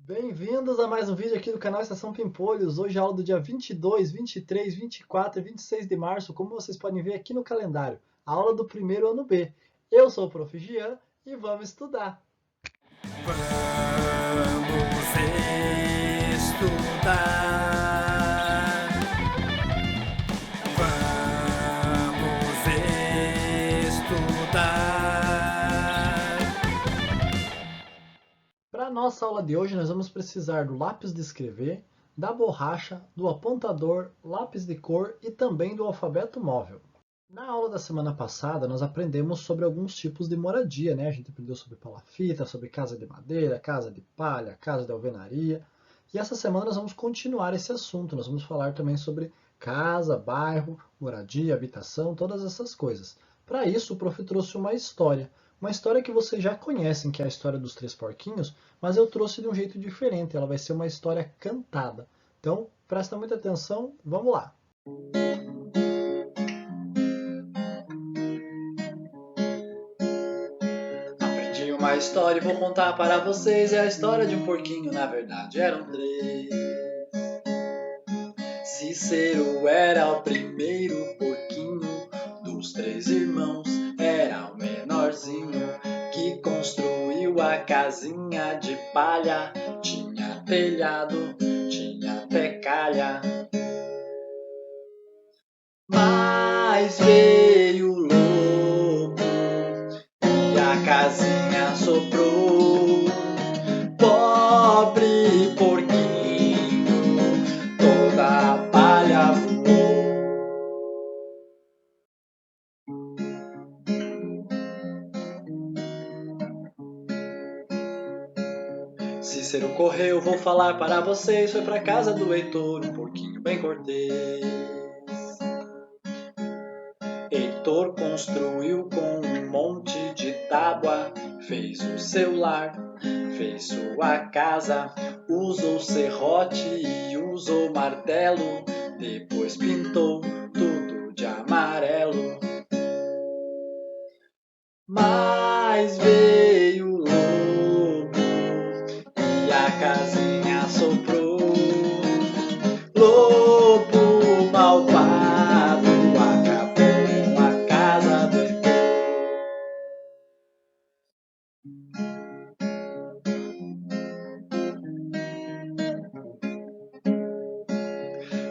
Bem-vindos a mais um vídeo aqui do canal Estação Pimpolhos. Hoje é aula do dia 22, 23, 24 e 26 de março, como vocês podem ver aqui no calendário. A aula do primeiro ano B. Eu sou o Prof. Gian e vamos estudar. Vamos estudar. Vamos estudar. Para a nossa aula de hoje, nós vamos precisar do lápis de escrever, da borracha, do apontador, lápis de cor e também do alfabeto móvel. Na aula da semana passada, nós aprendemos sobre alguns tipos de moradia, né? A gente aprendeu sobre palafita, sobre casa de madeira, casa de palha, casa de alvenaria. E essa semana nós vamos continuar esse assunto. Nós vamos falar também sobre casa, bairro, moradia, habitação, todas essas coisas. Para isso, o prof trouxe uma história que vocês já conhecem, que é a história dos três porquinhos, mas eu trouxe de um jeito diferente. Ela vai ser uma história cantada. Então, presta muita atenção, vamos lá. Uma história e vou contar para vocês. É a história de um porquinho, na verdade eram três. Cícero era o primeiro porquinho dos três irmãos. Era o menorzinho que construiu a casinha de palha. Tinha telhado, tinha até calha. Mas veio o lobo e a casinha soprou. Pobre porquinho, toda a palha voou. Cícero correu, vou falar para vocês. Foi pra casa do Heitor, um porquinho bem cortês. Heitor construiu com um monte de tábua, fez o seu lar, fez sua casa, usou serrote e usou martelo, depois pintou tudo de amarelo. Mas veio o lobo e a casinha soprou. Lobo malvado acabou com a casa do Heitor.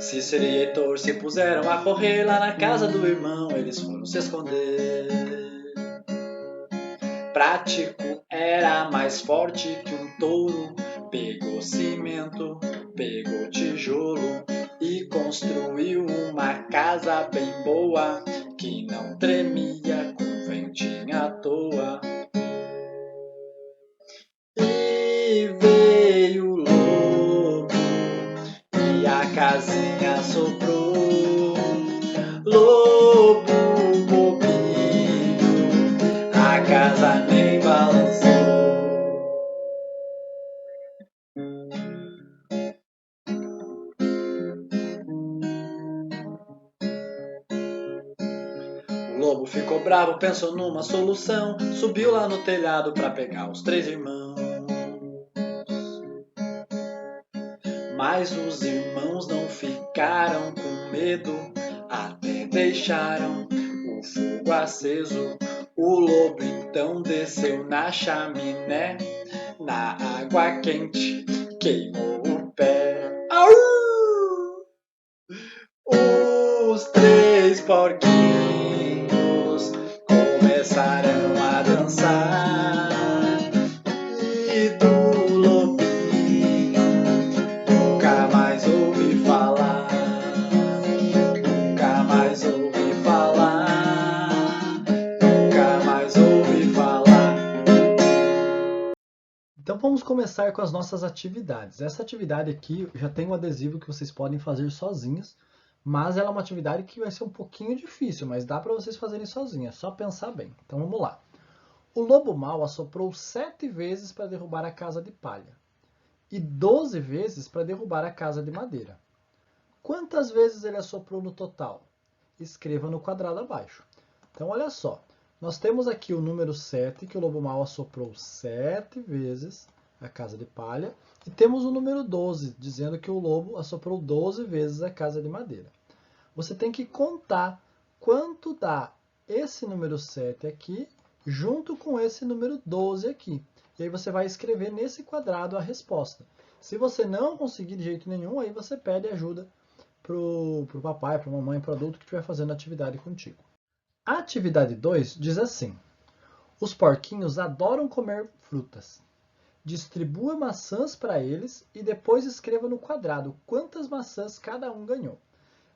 Cícero e Heitor se puseram a correr lá na casa do irmão, eles foram se esconder. Prático era mais forte que um touro, pegou cimento, pegou tijolo e construiu uma casa bem boa, que não tremia com ventinho à toa. E veio o lobo e a casinha soprou. Lobo bobinho, a casa nem balançou. O lobo ficou bravo, pensou numa solução, subiu lá no telhado pra pegar os três irmãos. Mas os irmãos não ficaram com medo, até deixaram o fogo aceso. O lobo então desceu na chaminé, na água quente queimou o pé. Au! Os três porquinhos começaram a dançar, e do lobinho nunca mais ouvi falar. Nunca mais ouvi falar. Nunca mais ouvi falar. Então vamos começar com as nossas atividades. Essa atividade aqui já tem um adesivo que vocês podem fazer sozinhos, mas ela é uma atividade que vai ser um pouquinho difícil, mas dá para vocês fazerem sozinhos, é só pensar bem. Então vamos lá. O lobo mau assoprou 7 vezes para derrubar a casa de palha e 12 vezes para derrubar a casa de madeira. Quantas vezes ele assoprou no total? Escreva no quadrado abaixo. Então olha só, nós temos aqui o número 7, que o lobo mau assoprou 7 vezes, a casa de palha. E temos o número 12, dizendo que o lobo assoprou 12 vezes a casa de madeira. Você tem que contar quanto dá esse número 7 aqui, junto com esse número 12 aqui. E aí você vai escrever nesse quadrado a resposta. Se você não conseguir de jeito nenhum, aí você pede ajuda para o papai, para a mamãe, para o adulto que estiver fazendo a atividade contigo. A atividade 2 diz assim: os porquinhos adoram comer frutas. Distribua maçãs para eles e depois escreva no quadrado quantas maçãs cada um ganhou.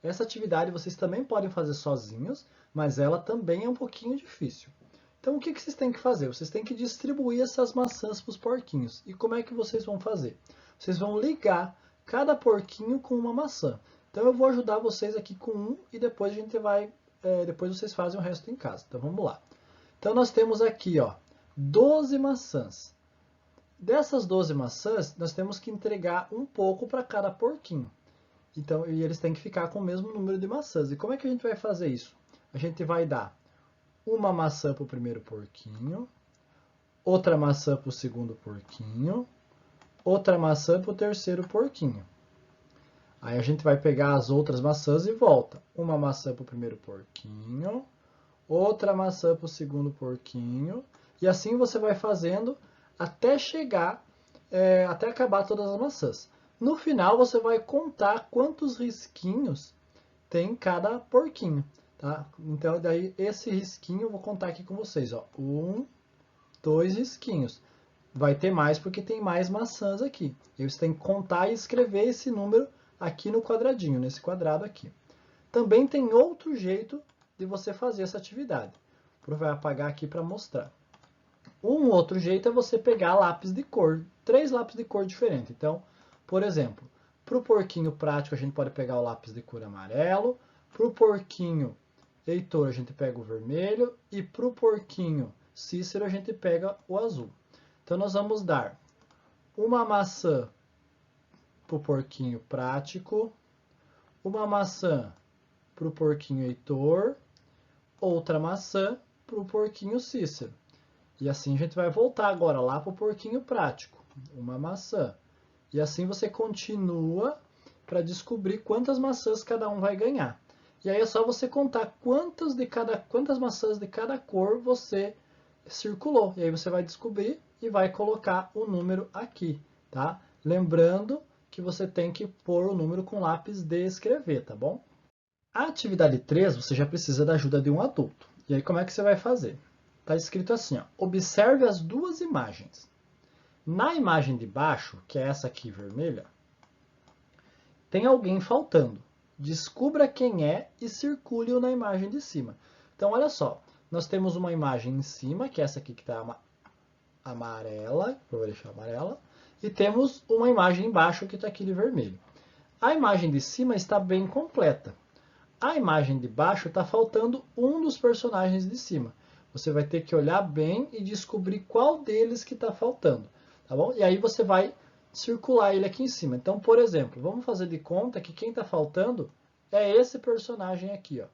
Essa atividade vocês também podem fazer sozinhos, mas ela também é um pouquinho difícil. Então o que vocês têm que fazer? Vocês têm que distribuir essas maçãs para os porquinhos. E como é que vocês vão fazer? Vocês vão ligar cada porquinho com uma maçã. Então eu vou ajudar vocês aqui com um e depois a gente vai, depois vocês fazem o resto em casa. Então vamos lá. Então nós temos aqui, ó, 12 maçãs. Dessas 12 maçãs, nós temos que entregar um pouco para cada porquinho. Então, e eles têm que ficar com o mesmo número de maçãs. E como é que a gente vai fazer isso? A gente vai dar uma maçã para o primeiro porquinho, outra maçã para o segundo porquinho, outra maçã para o terceiro porquinho. Aí a gente vai pegar as outras maçãs e volta. Uma maçã para o primeiro porquinho, outra maçã para o segundo porquinho, e assim você vai fazendo até chegar, até acabar todas as maçãs. No final, você vai contar quantos risquinhos tem cada porquinho, tá? Então, daí, esse risquinho eu vou contar aqui com vocês, ó. 1, 2 risquinhos. Vai ter mais porque tem mais maçãs aqui. E você tem que contar e escrever esse número aqui no quadradinho, nesse quadrado aqui. Também tem outro jeito de você fazer essa atividade. O prof vai apagar aqui para mostrar. Um outro jeito é você pegar lápis de cor, 3 lápis de cor diferentes. Então, por exemplo, para o porquinho prático a gente pode pegar o lápis de cor amarelo, para o porquinho Heitor a gente pega o vermelho e para o porquinho Cícero a gente pega o azul. Então nós vamos dar uma maçã para o porquinho prático, uma maçã para o porquinho Heitor, outra maçã para o porquinho Cícero. E assim a gente vai voltar agora lá para o porquinho prático, uma maçã. E assim você continua para descobrir quantas maçãs cada um vai ganhar. E aí é só você contar quantas maçãs de cada cor você circulou. E aí você vai descobrir e vai colocar o número aqui, tá? Lembrando que você tem que pôr o número com lápis de escrever, tá bom? A atividade 3, você já precisa da ajuda de um adulto. E aí como é que você vai fazer? Está escrito assim, ó, observe as duas imagens. Na imagem de baixo, que é essa aqui vermelha, tem alguém faltando. Descubra quem é e circule-o na imagem de cima. Então, olha só, nós temos uma imagem em cima, que é essa aqui que está amarela, vou deixar amarela, e temos uma imagem embaixo que está aqui de vermelho. A imagem de cima está bem completa. A imagem de baixo está faltando um dos personagens de cima. Você vai ter que olhar bem e descobrir qual deles que está faltando, tá bom? E aí você vai circular ele aqui em cima. Então, por exemplo, vamos fazer de conta que quem está faltando é esse personagem aqui, ó.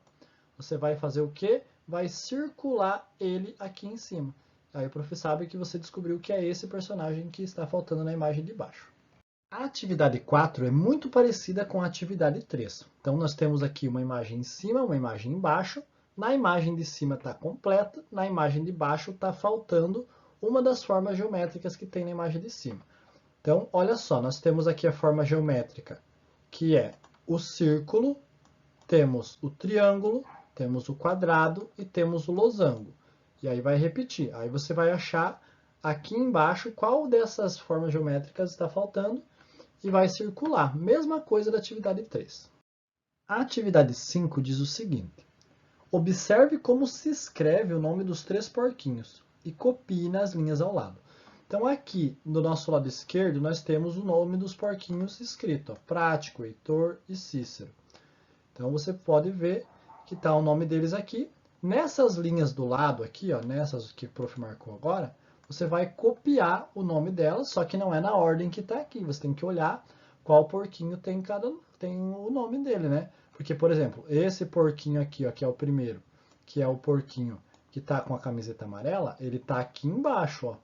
Você vai fazer o quê? Vai circular ele aqui em cima. Aí o prof sabe que você descobriu que é esse personagem que está faltando na imagem de baixo. A atividade 4 é muito parecida com a atividade 3. Então, nós temos aqui uma imagem em cima, uma imagem embaixo. Na imagem de cima está completa, na imagem de baixo está faltando uma das formas geométricas que tem na imagem de cima. Então, olha só, nós temos aqui a forma geométrica, que é o círculo, temos o triângulo, temos o quadrado e temos o losango. E aí vai repetir. Aí você vai achar aqui embaixo qual dessas formas geométricas está faltando e vai circular. Mesma coisa da atividade 3. A atividade 5 diz o seguinte. Observe como se escreve o nome dos 3 porquinhos e copie nas linhas ao lado. Então aqui, do nosso lado esquerdo, nós temos o nome dos porquinhos escrito, ó, Prático, Heitor e Cícero. Então você pode ver que está o nome deles aqui. Nessas linhas do lado aqui, ó, nessas que o prof marcou agora, você vai copiar o nome delas, só que não é na ordem que está aqui. Você tem que olhar qual porquinho tem o nome dele, né? Porque, por exemplo, esse porquinho aqui, ó, que é o primeiro, que é o porquinho que está com a camiseta amarela, ele está aqui embaixo, ó,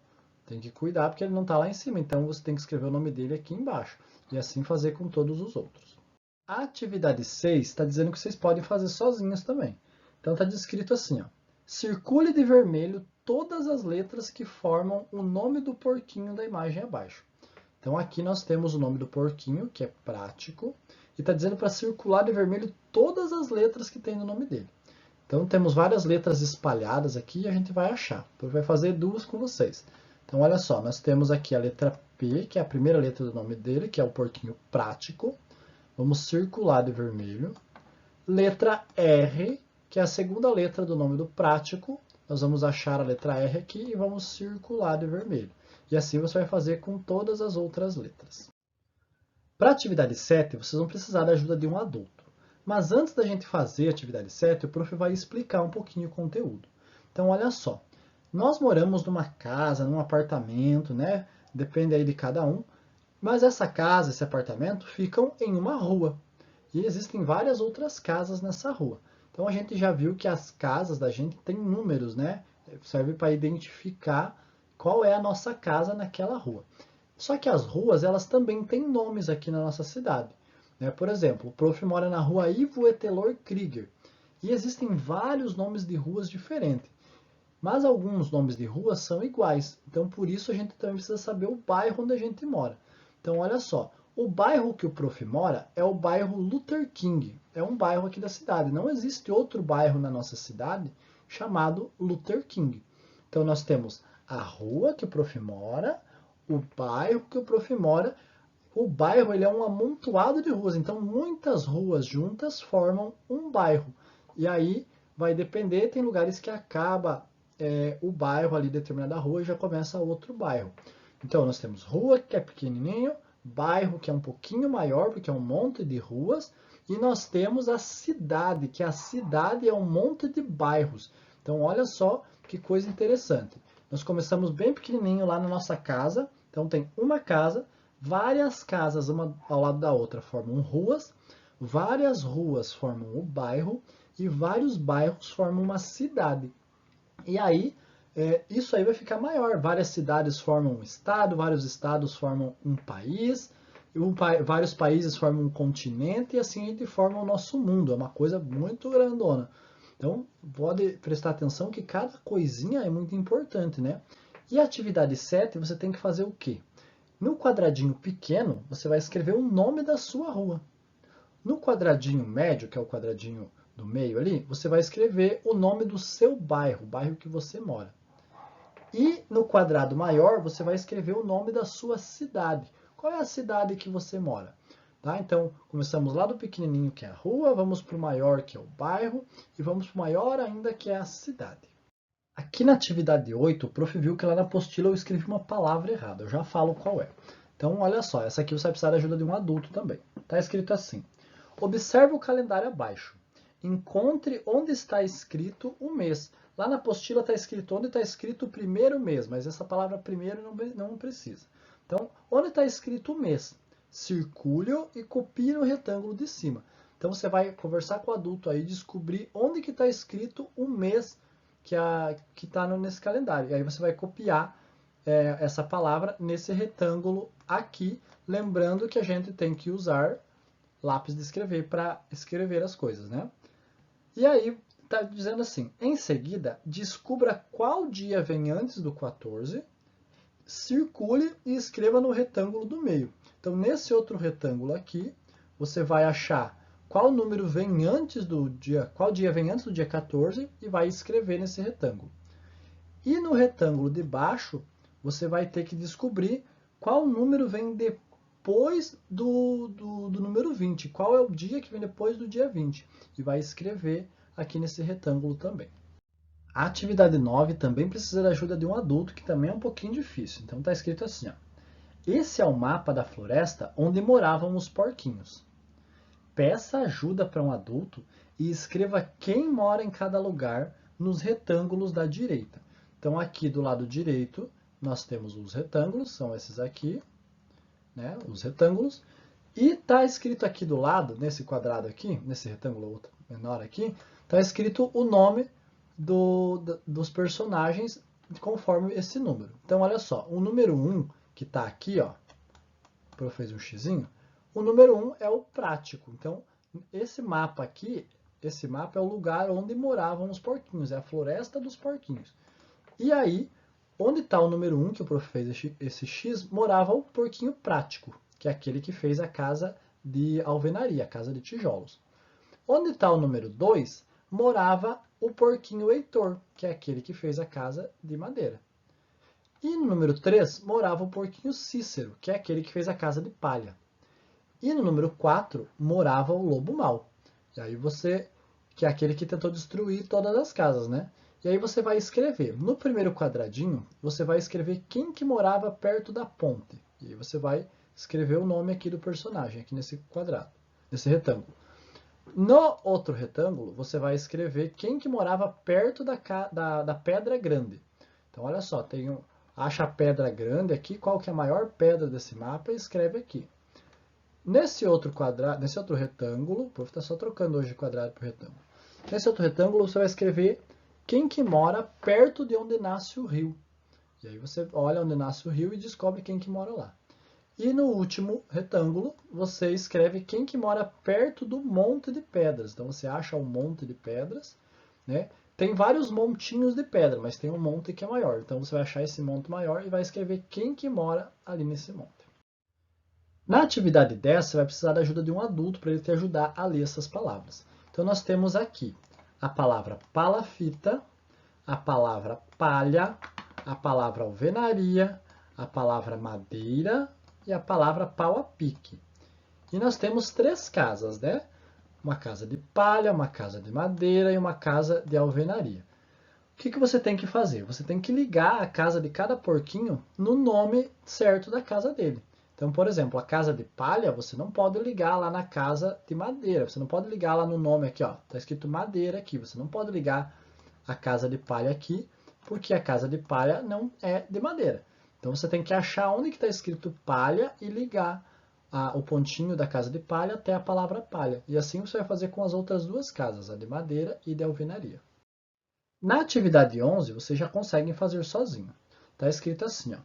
Tem que cuidar porque ele não está lá em cima, então você tem que escrever o nome dele aqui embaixo. E assim fazer com todos os outros. A atividade 6 está dizendo que vocês podem fazer sozinhos também. Então está descrito assim, ó. Circule de vermelho todas as letras que formam o nome do porquinho da imagem abaixo. Então aqui nós temos o nome do porquinho, que é prático, e está dizendo para circular de vermelho todas as letras que tem no nome dele. Então temos várias letras espalhadas aqui e a gente vai achar. Então vai fazer duas com vocês. Então olha só, nós temos aqui a letra P, que é a primeira letra do nome dele, que é o porquinho prático. Vamos circular de vermelho. Letra R, que é a segunda letra do nome do prático. Nós vamos achar a letra R aqui e vamos circular de vermelho. E assim você vai fazer com todas as outras letras. Para a atividade 7, vocês vão precisar da ajuda de um adulto. Mas antes da gente fazer a atividade 7, o prof vai explicar um pouquinho o conteúdo. Então, olha só. Nós moramos numa casa, num apartamento, né? Depende aí de cada um. Mas essa casa, esse apartamento, ficam em uma rua. E existem várias outras casas nessa rua. Então, a gente já viu que as casas da gente têm números, né? Serve para identificar qual é a nossa casa naquela rua. Só que as ruas, elas também têm nomes aqui na nossa cidade. Né? Por exemplo, o prof mora na rua Ivo Etelor Krieger. E existem vários nomes de ruas diferentes. Mas alguns nomes de ruas são iguais. Então, por isso, a gente também precisa saber o bairro onde a gente mora. Então, olha só. O bairro que o prof mora é o bairro Luther King. É um bairro aqui da cidade. Não existe outro bairro na nossa cidade chamado Luther King. Então, nós temos a rua que o prof mora, o bairro que o prof mora. O bairro ele é um amontoado de ruas, então muitas ruas juntas formam um bairro. E aí vai depender, tem lugares que acaba o bairro ali, determinada rua, e já começa outro bairro. Então nós temos rua, que é pequenininho, bairro, que é um pouquinho maior, porque é um monte de ruas, e nós temos a cidade, que a cidade é um monte de bairros. Então olha só que coisa interessante. Nós começamos bem pequenininho lá na nossa casa, então tem uma casa, várias casas uma ao lado da outra formam ruas, várias ruas formam o bairro e vários bairros formam uma cidade. E aí, isso aí vai ficar maior. Várias cidades formam um estado, vários estados formam um país, vários países formam um continente e assim a gente forma o nosso mundo. É uma coisa muito grandona. Então, pode prestar atenção que cada coisinha é muito importante, né? E a atividade 7, você tem que fazer o quê? No quadradinho pequeno, você vai escrever o nome da sua rua. No quadradinho médio, que é o quadradinho do meio ali, você vai escrever o nome do seu bairro, o bairro que você mora. E no quadrado maior, você vai escrever o nome da sua cidade. Qual é a cidade que você mora? Tá? Então, começamos lá do pequenininho, que é a rua, vamos para o maior, que é o bairro, e vamos para o maior ainda, que é a cidade. Aqui na atividade 8, o prof viu que lá na apostila eu escrevi uma palavra errada. Eu já falo qual é. Então, olha só, essa aqui você vai precisar da ajuda de um adulto também. Está escrito assim. Observe o calendário abaixo. Encontre onde está escrito o mês. Lá na apostila está escrito onde está escrito o primeiro mês, mas essa palavra primeiro não precisa. Então, onde está escrito o mês? Circule-o e copie no retângulo de cima. Então, você vai conversar com o adulto aí e descobrir onde que está escrito o mês que está nesse calendário. E aí você vai copiar essa palavra nesse retângulo aqui, lembrando que a gente tem que usar lápis de escrever para escrever as coisas, né? E aí está dizendo assim, em seguida, descubra qual dia vem antes do 14, circule e escreva no retângulo do meio. Então, nesse outro retângulo aqui, você vai achar qual número vem antes do dia, qual dia vem antes do dia 14 e vai escrever nesse retângulo. E no retângulo de baixo, você vai ter que descobrir qual número vem depois do número 20, qual é o dia que vem depois do dia 20, e vai escrever aqui nesse retângulo também. A atividade 9 também precisa da ajuda de um adulto, que também é um pouquinho difícil. Então está escrito assim, ó. Esse é o mapa da floresta onde moravam os porquinhos. Peça ajuda para um adulto e escreva quem mora em cada lugar nos retângulos da direita. Então, aqui do lado direito, nós temos os retângulos, são esses aqui, né, os retângulos. E está escrito aqui do lado, nesse quadrado aqui, nesse retângulo outro menor aqui, está escrito o nome dos personagens conforme esse número. Então, olha só, o número 1, que está aqui, ó, eu fiz um xizinho, o número 1 é o prático. Então, esse mapa aqui, esse mapa é o lugar onde moravam os porquinhos, é a floresta dos porquinhos. E aí, onde está o número 1, que o prof fez esse X, morava o porquinho prático, que é aquele que fez a casa de alvenaria, a casa de tijolos. Onde está o número 2, morava o porquinho Heitor, que é aquele que fez a casa de madeira. E no número 3, morava o porquinho Cícero, que é aquele que fez a casa de palha. E no número 4, morava o lobo mau. E aí você, que é aquele que tentou destruir todas as casas, né? E aí você vai escrever. No primeiro quadradinho, você vai escrever quem que morava perto da ponte. E aí você vai escrever o nome aqui do personagem, aqui nesse quadrado, nesse retângulo. No outro retângulo, você vai escrever quem que morava perto da pedra grande. Então, olha só, acha a pedra grande aqui, qual que é a maior pedra desse mapa, e escreve aqui. Nesse outro retângulo, o prof está só trocando hoje quadrado por retângulo. Nesse outro retângulo, você vai escrever quem que mora perto de onde nasce o rio. E aí você olha onde nasce o rio e descobre quem que mora lá. E no último retângulo, você escreve quem que mora perto do monte de pedras. Então, você acha um monte de pedras, né? Tem vários montinhos de pedra, mas tem um monte que é maior. Então, você vai achar esse monte maior e vai escrever quem que mora ali nesse monte. Na atividade 10, você vai precisar da ajuda de um adulto para ele te ajudar a ler essas palavras. Então, nós temos aqui a palavra palafita, a palavra palha, a palavra alvenaria, a palavra madeira e a palavra pau a pique. E nós temos 3 casas, né? Uma casa de palha, uma casa de madeira e uma casa de alvenaria. O que você tem que fazer? Você tem que ligar a casa de cada porquinho no nome certo da casa dele. Então, por exemplo, a casa de palha, você não pode ligar lá na casa de madeira. Você não pode ligar lá no nome aqui, ó. Tá escrito madeira aqui. Você não pode ligar a casa de palha aqui, porque a casa de palha não é de madeira. Então você tem que achar onde que está escrito palha e ligar o pontinho da casa de palha até a palavra palha. E assim você vai fazer com as outras 2 casas, a de madeira e de alvenaria. Na atividade 11, vocês já conseguem fazer sozinho. Está escrito assim, ó.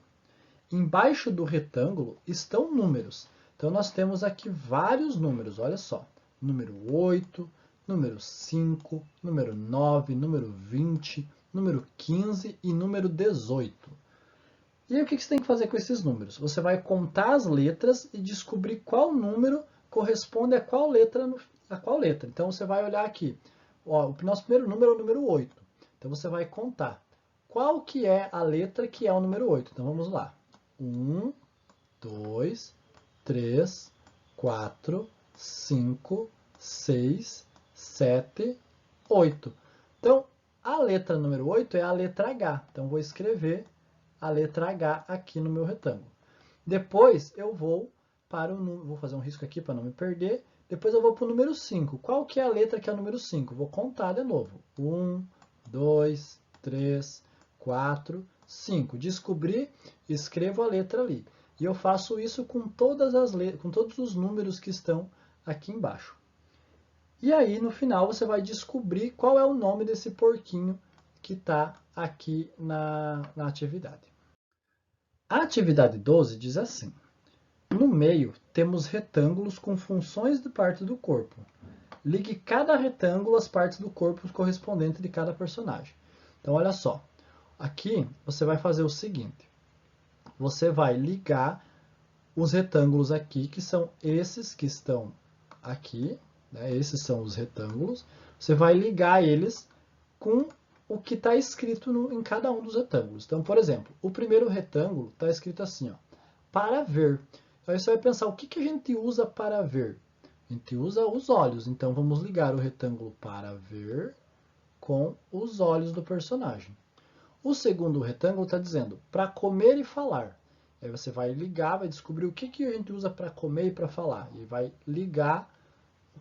Embaixo do retângulo estão números. Então nós temos aqui vários números, olha só. Número 8, número 5, número 9, número 20, número 15 e número 18. E aí o que você tem que fazer com esses números? Você vai contar as letras e descobrir qual número corresponde a qual letra. Então você vai olhar aqui. Ó, o nosso primeiro número é o número 8. Então você vai contar qual que é a letra que é o número 8. Então vamos lá. 1, 2, 3, 4, 5, 6, 7, 8. Então, a letra número 8 é a letra H. Então, vou escrever a letra H aqui no meu retângulo. Depois, eu vou para o número... Vou fazer um risco aqui para não me perder. Depois, eu vou para o número 5. Qual que é a letra que é o número 5? Vou contar de novo. 1, 2, 3, 4, 5. Descobri, escrevo a letra ali. E eu faço isso com todas as letras, com todos os números que estão aqui embaixo. E aí, no final, você vai descobrir qual é o nome desse porquinho que está aqui na atividade. A atividade 12 diz assim. No meio, temos retângulos com funções de parte do corpo. Ligue cada retângulo às partes do corpo correspondente de cada personagem. Então, olha só. Aqui, você vai fazer o seguinte. Você vai ligar os retângulos aqui, que são esses que estão aqui, né? Esses são os retângulos. Você vai ligar eles com o que está escrito em cada um dos retângulos. Então, por exemplo, o primeiro retângulo está escrito assim, ó, para ver. Aí você vai pensar, o que a gente usa para ver? A gente usa os olhos. Então, vamos ligar o retângulo para ver com os olhos do personagem. O segundo retângulo está dizendo para comer e falar. Aí você vai ligar, vai descobrir o que a gente usa para comer e para falar. E vai ligar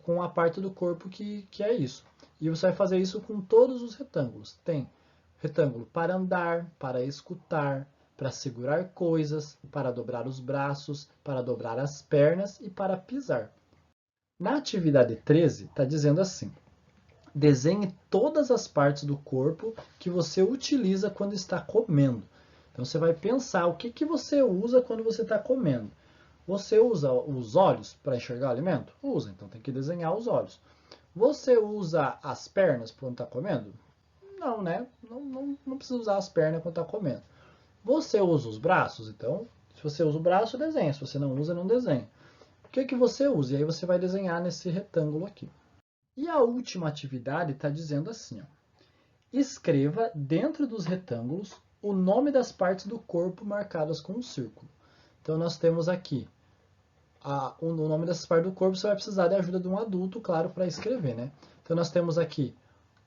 com a parte do corpo que é isso. E você vai fazer isso com todos os retângulos. Tem retângulo para andar, para escutar, para segurar coisas, para dobrar os braços, para dobrar as pernas e para pisar. Na atividade 13, está dizendo assim. desenhe todas as partes do corpo que você utiliza quando está comendo. Então você vai pensar o que você usa quando você está comendo. Você usa os olhos para enxergar o alimento? Usa, então tem que desenhar os olhos. Você usa as pernas quando está comendo? Não, né? Não precisa usar as pernas quando está comendo. Você usa os braços? Então, se você usa o braço, desenha. Se você não usa, não desenha. O que você usa? E aí você vai desenhar nesse retângulo aqui. E a última atividade está dizendo assim, ó, escreva dentro dos retângulos o nome das partes do corpo marcadas com um círculo. Então nós temos aqui o nome dessas partes do corpo, você vai precisar da ajuda de um adulto, claro, para escrever, né? Então nós temos aqui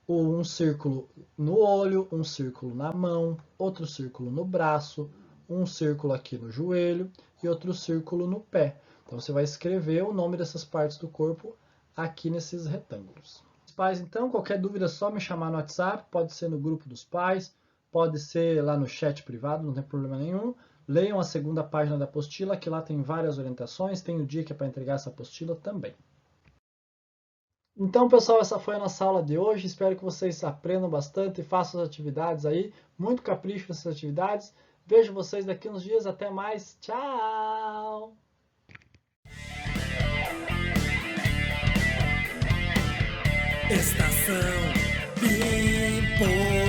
um círculo no olho, um círculo na mão, outro círculo no braço, um círculo aqui no joelho e outro círculo no pé. Então você vai escrever o nome dessas partes do corpo aqui nesses retângulos. Os pais, então, qualquer dúvida é só me chamar no WhatsApp, pode ser no grupo dos pais, pode ser lá no chat privado, não tem problema nenhum. Leiam a segunda página da apostila, que lá tem várias orientações, tem o dia que é para entregar essa apostila também. Então, pessoal, essa foi a nossa aula de hoje. Espero que vocês aprendam bastante e façam as atividades aí. Muito capricho nessas atividades. Vejo vocês daqui uns dias. Até mais. Tchau! Estação Bimpo.